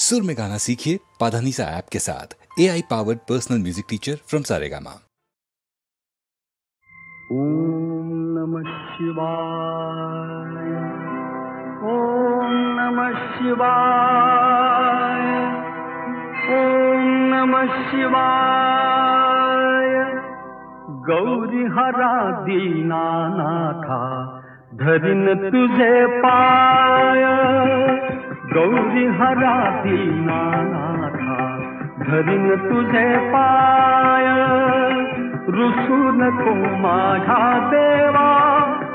सुर में गाना सीखिए पाधानीसा ऐप के साथ। AI powered personal music teacher from Saregama. Om नमः शिवाय, ओम नमः शिवाय, ओम नमः शिवाय। गौरी हरा दीनानाथा धरिन तुझे पाय, गौरी हरा दीनानाथा धरिन तुझे पाय। रुसू नको माझा देवा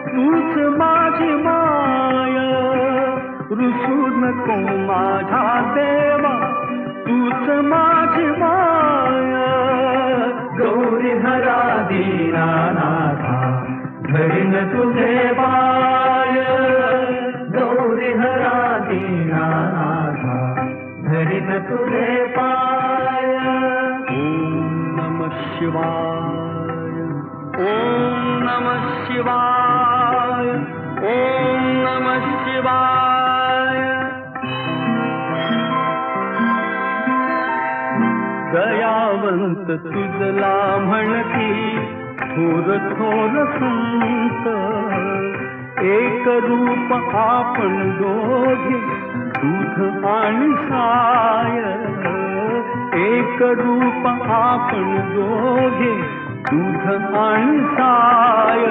तूच माझी माय, रुसू नको माझा देवा तूच माझी माय। गौरी हरा दीनानाथा धरिन तुझे पाय, गौरी हरा दीनानाथा धरिन तुझे पाय। ओम नमः शिवाय, ओम नमः शिवाय, ओम नमः शिवाय। दयावंत तुझला म्हणती थोर थोर संत, एक रूप आपण दोघे दूध आणि साय, एक रूप आपण दोघे दूध आणि साय।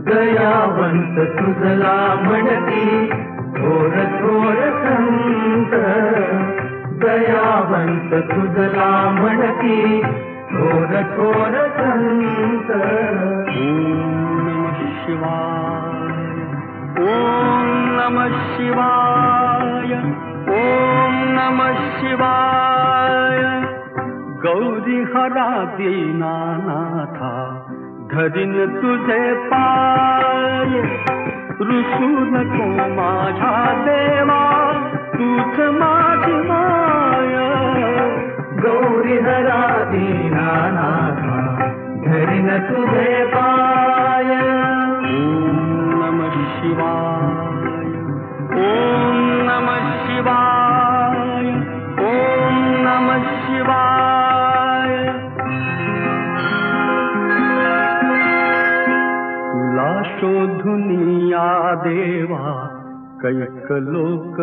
दयावंत तुझला म्हणती थोर थोर संत, दयावंत तुझला म्हणती थोर थोर संत। ओम नमः शिवाय, ओम नमः शिवाय, ओम नमः शिवाय। गौरी हरा दीनानाथा धरिन तुझे पाय, रुसू नको माझा देवा तूच माझी माय। गौरी हरा दीनानाथा धरिन तुझे पाय। ओम नमः शिवाय, ओम नमः शिवाय, ओम नमः शिवाय। तुला शोधुनिया देवा कैक लोक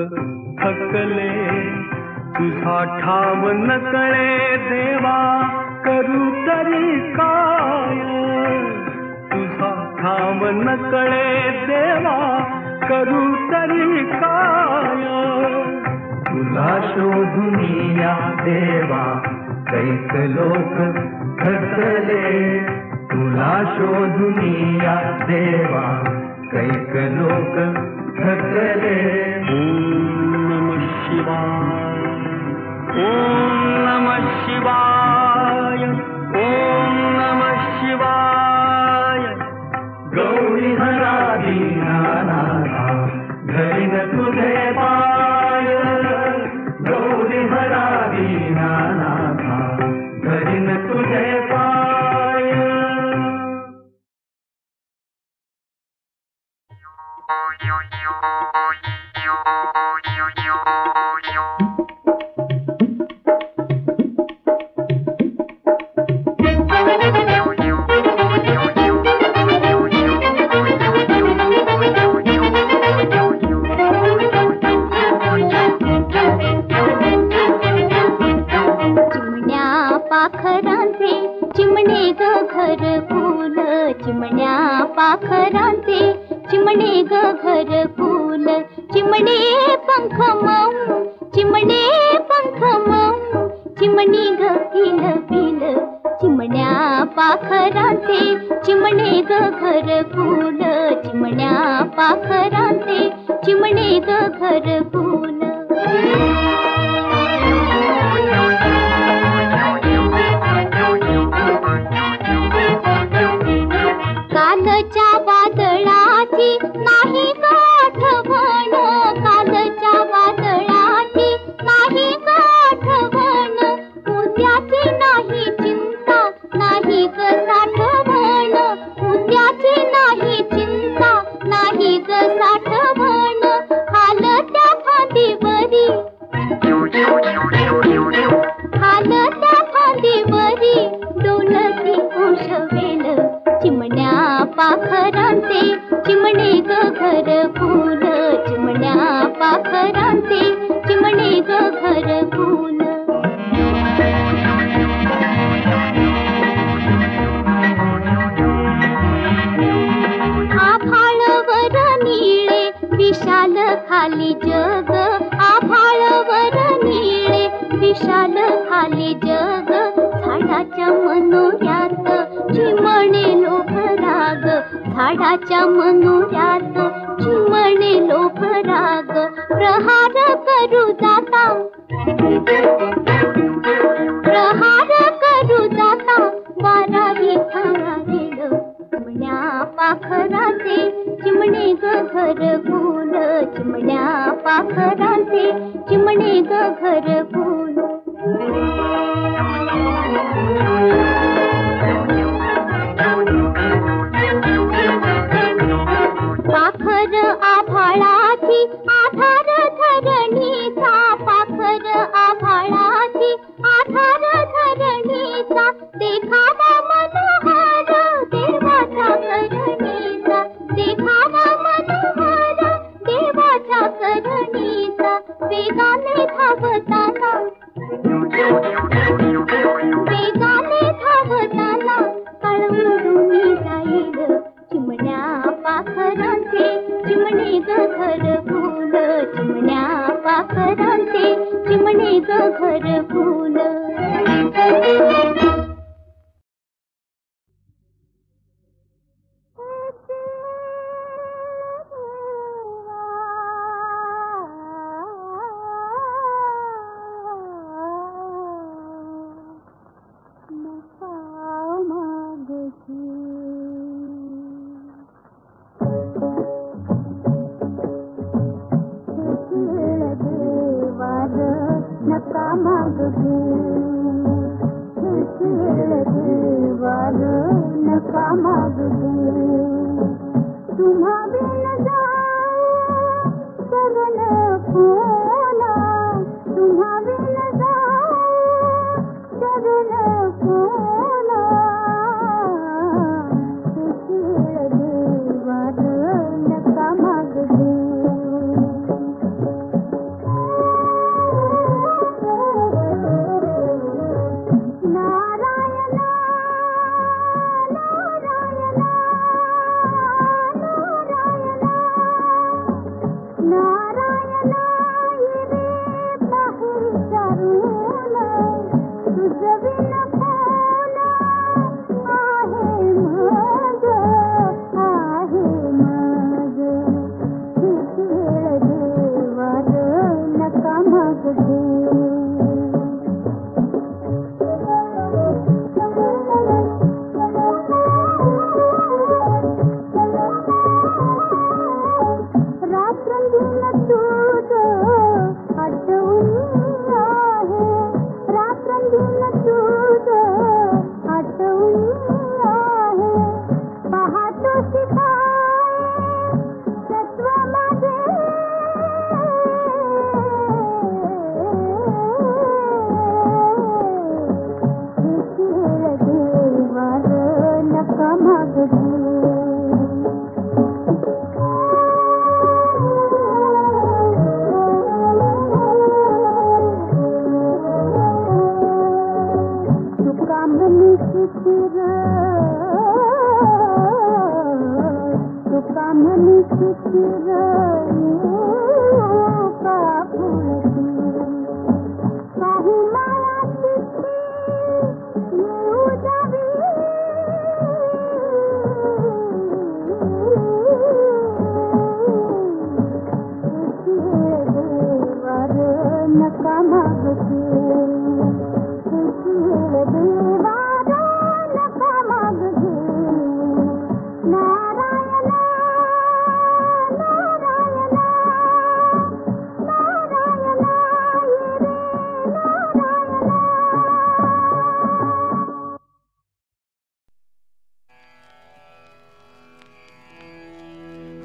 थकले, तुझा ठाव न कळे देवा करू तरी काय, तुझा ठाव न कळे देवा करू तरी काय। तुला शोधुनिया देवा कैक लोक थकले, तुला शोधुनिया देवा कैक लोक थकले। ओम नमः शिवाय, ओम नमः शिवाय, ओम नमः शिवाय। गौरी हरा दीनानाथा धरिन तुझे पाय, गौरी हरा दीनानाथा धरिन तुझे पाय। चिमण्या पाखरांचे चिमणे ग घरकुल, चिमणे पंख मऊ, चिमणे पंख मऊ, चिमणी ग किल किल। चिमण्या पाखरांचे चिमणे ग घरकुल, चिमण्या पाखरांचे चिमणे ग घरकुल। कालच्या वादळाची नाही आठवण, कालच्या वादळाची नाही आठवण, उद्याची नाही चिंता नाही ग साठवण, उद्याची नाही चिंता नाही ग साठवण। हालत्या फांदीवर हालत्या फांदीवरी डोलती उशवेल चिमण्या पाखरांचे चिमणे ग घर फुल चिमण्या पाखरांचे चिमणे ग घर फुल आभाळवर निळे विशाल खाली जग आभाळवर निळे विशाल खाली जग झाडाच्या मनोऱ्यात चिमणे लोभ राग झाडाच्या मनोऱ्यात चिमणे लोभ राग प्रहार करू जाता प्रहार करू जाता वारावी थांबेल चिमण्या पाखरांचे चिमणे ग घर फुल चिमण्या पाखरांचे चिमणे ग घर फुल पाखर आभाळाची आधार धरणीचा पाखर आभाळाची आधार धरणीचा देखावा मनोहर देवाच्या करणीचा देखावा मनोहर देवाच्या करणीचा वेगाने धावताना वेगाने धावताना कळवळून जाईल चिमण्या पाखरांचे चिमणे ग घर फुल चिमण्या पाखरांचे चिमणे ग घर फुल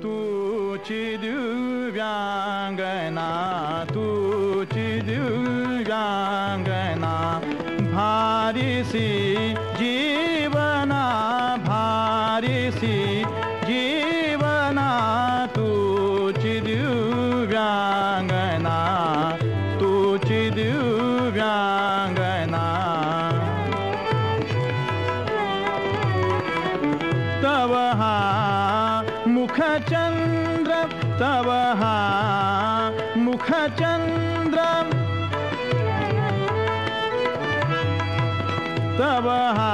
तुझी दिव्यांगना तुझी दिव्य भारीसी जीवना भारीसी जीवना तुझी दिव्यांगना तुझी दिव्यांगना तव हा मुखचंद्र तव हा मुखचंद्र तव हा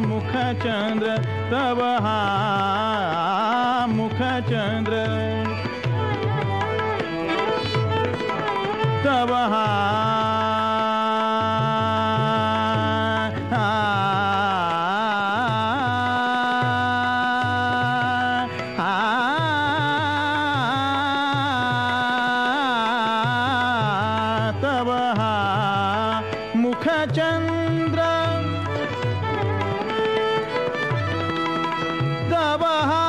मुखचंद्र तव हा मुखचंद्र तव हा तव हा मुखचंद्र तव हा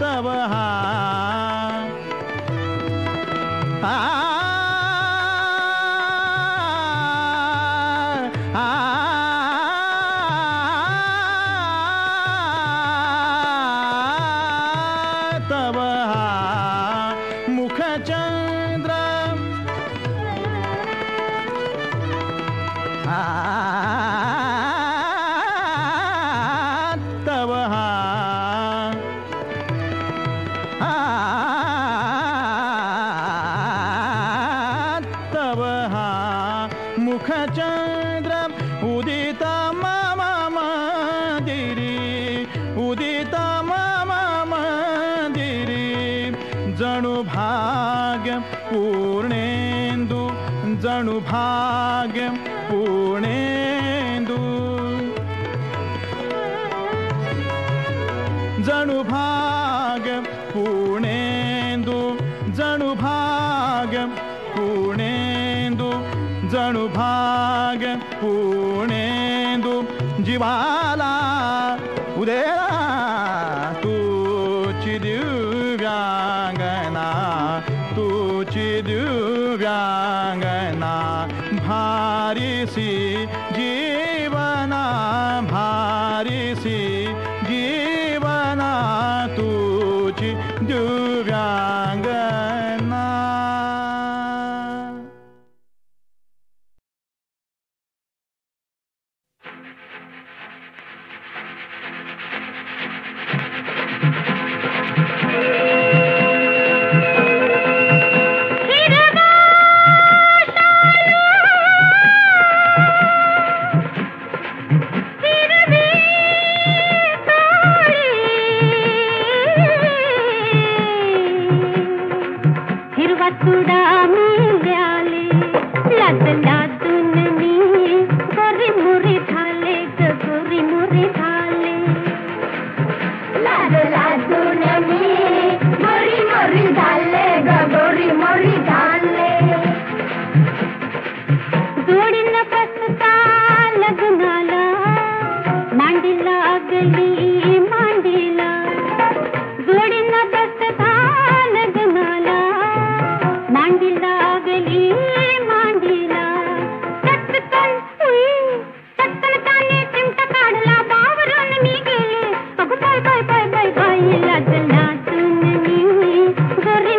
तव हा तव हा मुखचंद्र तव हा तव हा मुखचंद्र उदित मम मंदिरी उदित मम मंदिरी जणु भाग्य पूर्णेन्दु जणु भाग्य पूर्णेन्दु जणु भाग्य पूर्णेन्दु जणु भाग्य पूर्णेन्दु जणु भाग्य पूर्णेन्दु जीवाला उदेला तुझी दिव्यांगना तुझी दिव्यांगना भारीसी जीवना भारीसी जीवना तुझी दिव्यांगना तुडा मिळाले लाद लादून मी गोरी मोरी झाले ग गोरी मोरी झाले लाद लादून मी गोरी मोरी झाले ग गोरी मोरी झाले जोडीन बसता लग्नाला मांडीला अगली मांडीला जोडीन बसता लग्नाला मांडीला अगली मांडीला चटकन चटकन काने चिमटा काढला बावरून मी गेले अगं बाय बाय बाय बाय बाय लाज लाजून मी गोरी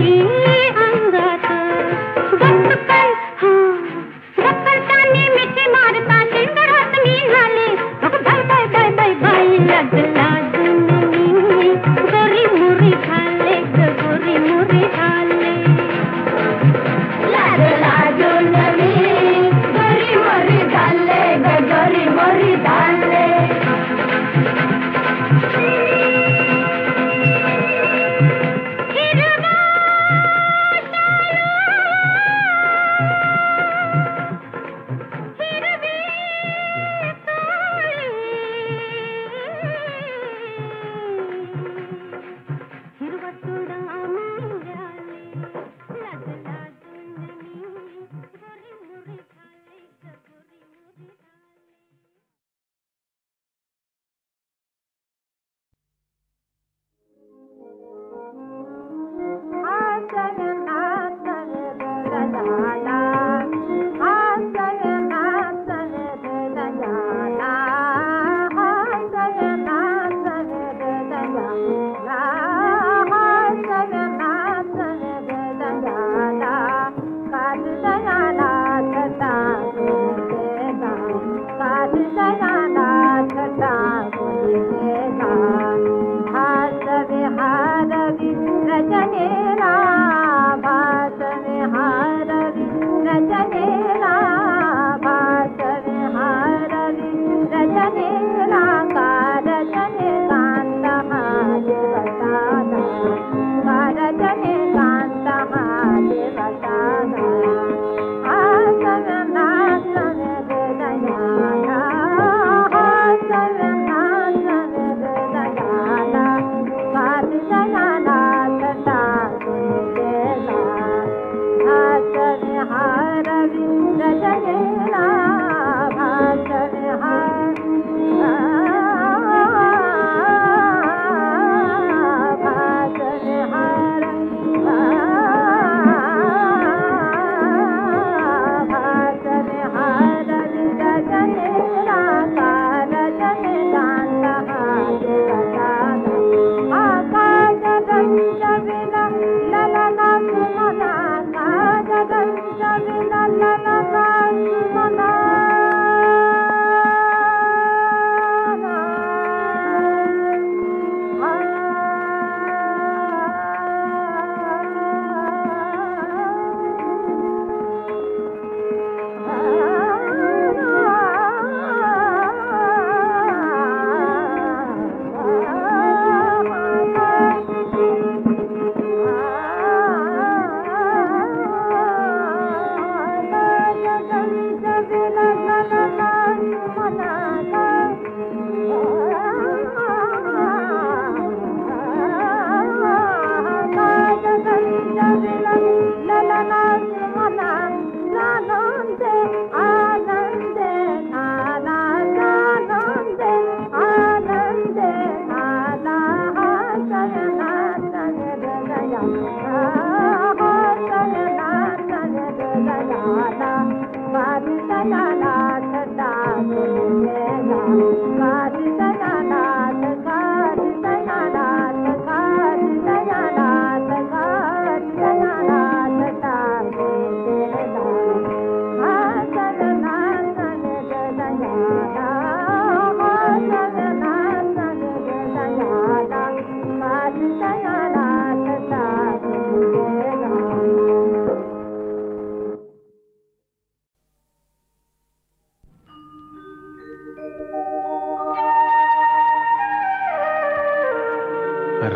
अंगात गप्पकन गप्परतानी मिठी मारता शेंगरात निघाले अग बाय बाय बाय बाय बाय लागला जुनी गोरी मुरी झाले गोरी मुरी झाले लागला जुनी गोरी मुरी झाले गोरी मुरी झाले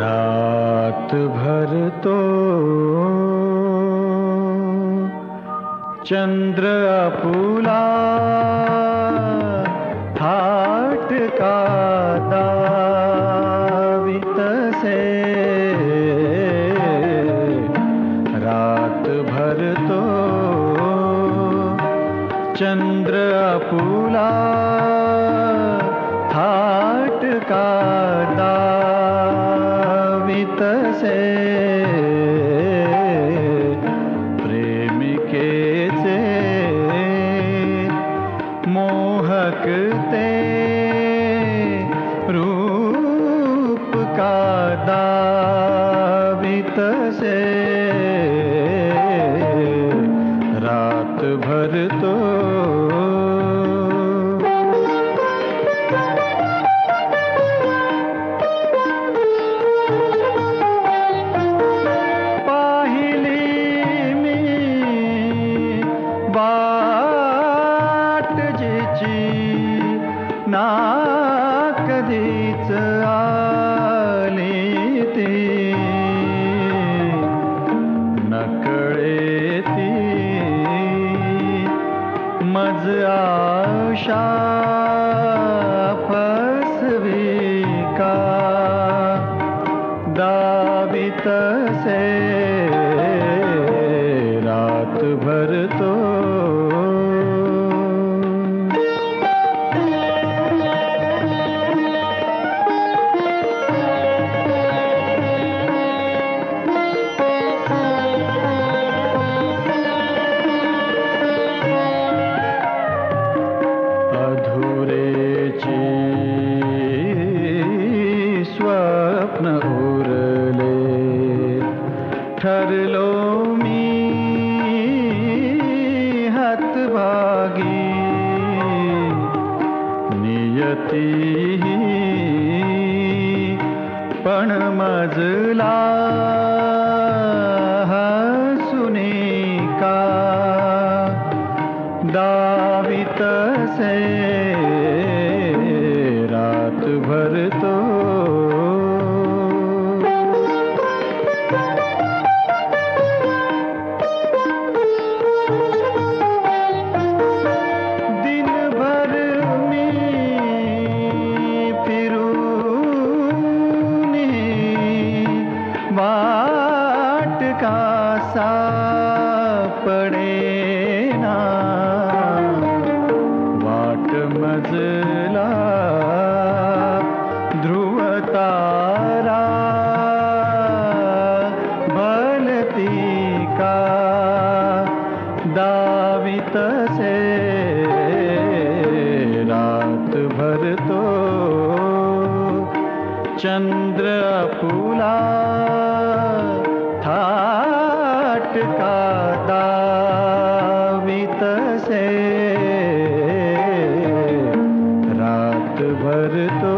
रात भर तो चंद्र अपुला थाट का दावित से, रात भर तो चंद्र अपुला थाट का दावित से, प्रेमिकेचे मोहकते रूप का दावित से, आशा फसवी का दावित से रात भर तो ठरलो मी हतभागी नियती पण मजला हसुने का दावित से रात भर तो मजला ध्रुव तारा भलती का दावित से रात भर तो चंद्र अपुला थाट का दावित से भर तो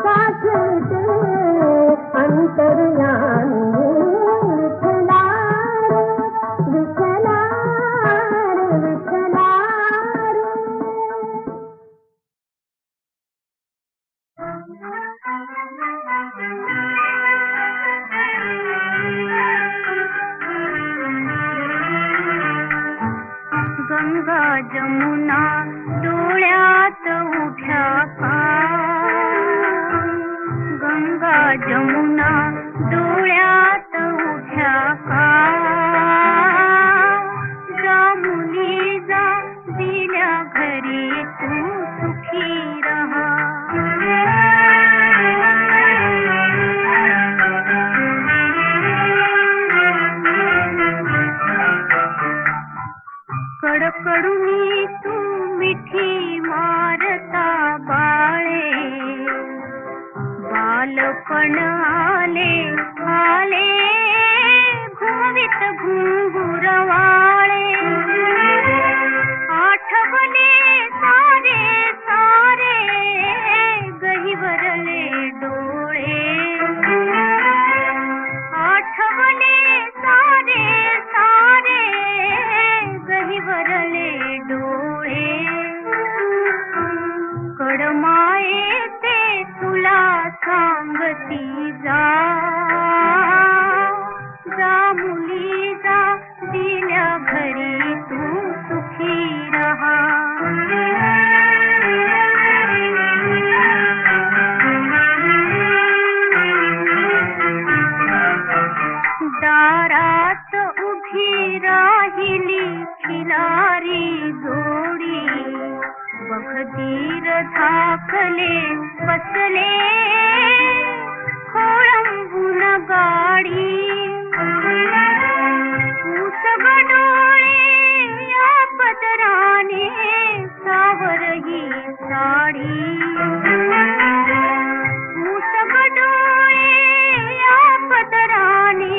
साथ गंगा जमुना डोळ्यात उठ्या का, गंगा जमुना डोळ्यात उठ्या का, जा मुली जा दिल्या घरी तू सुखी रहा. कडकडुनी तू मिठी मारता बाळे, बालपण आले आले घुमवित घुंगुरवाळे. आठवले सारे सारे गहिवरले डोळे, आठवले सारे सारे गहिवरले डोळे. कडमाये ते तुला सांगती जा, जा मुली जा दिल्या घरी तू सुखी रहा. दारात उभी राहिली खिलारी जोडी, बखदीर धाकले बसले खोळंबून गाडी. उसग डोळे या पदराने सावरही साडी, उसग डोळे या पदराने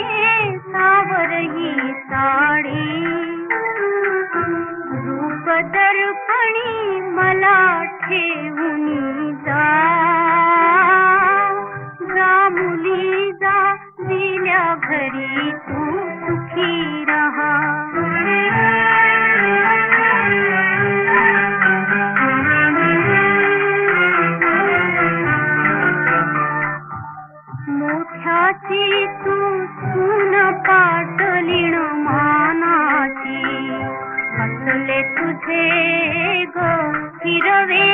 सावरही साडी. रूप दर्पणी मला ठेवून जा, जा मुली जा दिल्या घरी तू सुखी रहा. मोठ्याची तू सून पाटलीण मानाची, हसले तुझे ग हिरवे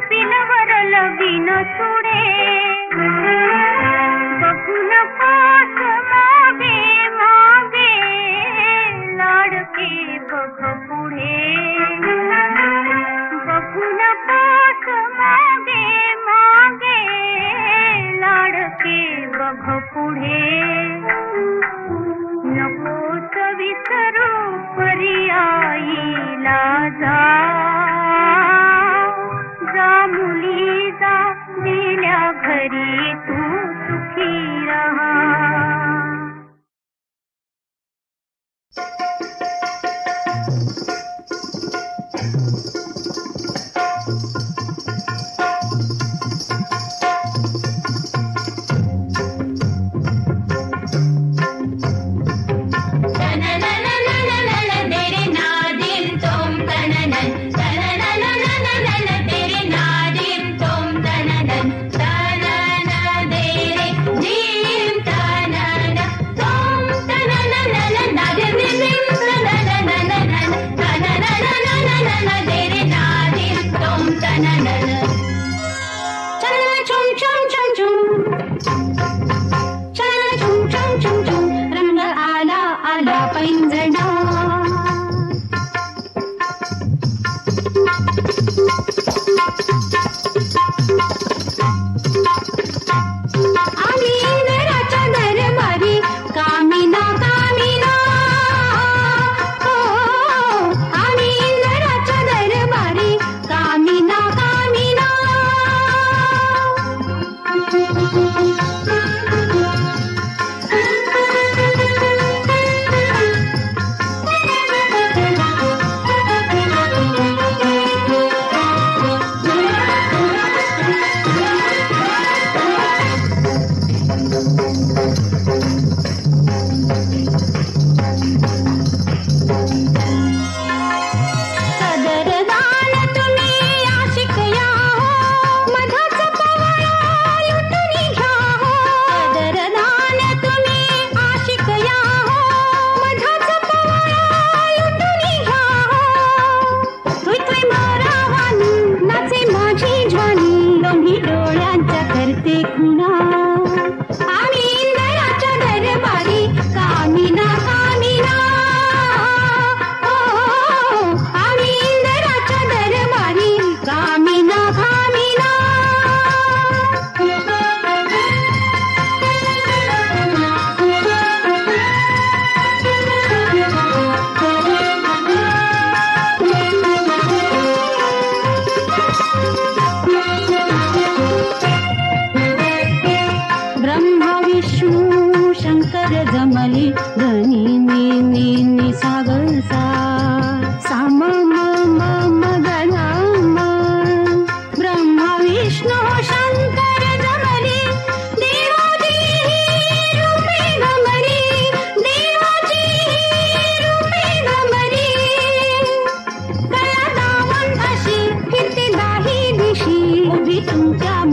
पिलवर लवीन सुडे. बघून पास मागे मागे लाडके बघ पुढे, बघून पास मागे मागे लाडके बघ पुढे. नकोस विसरू पर्यायीला जा, जा मुली जा दिल्या घरी तू सुखी रहा. तेरे नादिम तुम तननन तनन दे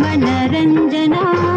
मनरंजना